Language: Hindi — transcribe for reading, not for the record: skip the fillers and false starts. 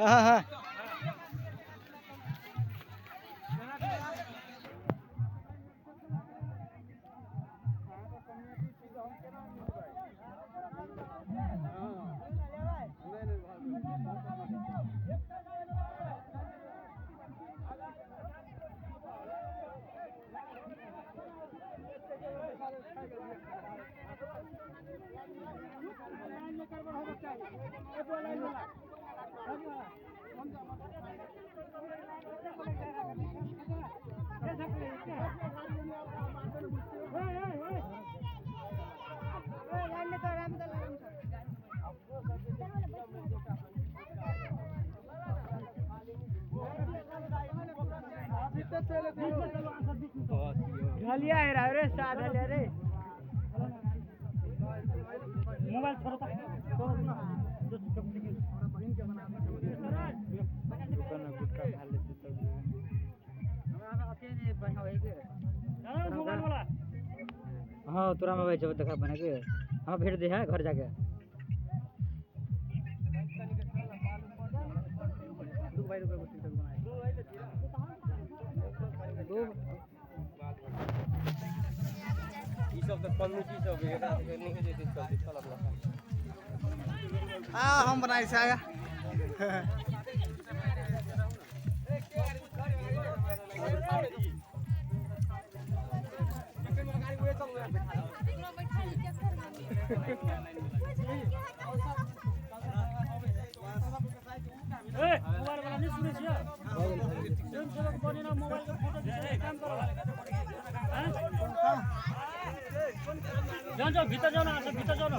हाँ हाँ ढलिया है रे साथ ढलिया रे मोबाइल छोड़ो गुटका खा लेते हाँ तोरा में जब देखा बना के हम भेज दे हैं घर जाके हम बनाए से आया मोबाइल वाला नहीं सुने छिया स्वयंसेवक बने ना मोबाइल का फोटो खींचे काम करो जाओ जाओ भीतर जाओ ना भीतर जाओ ना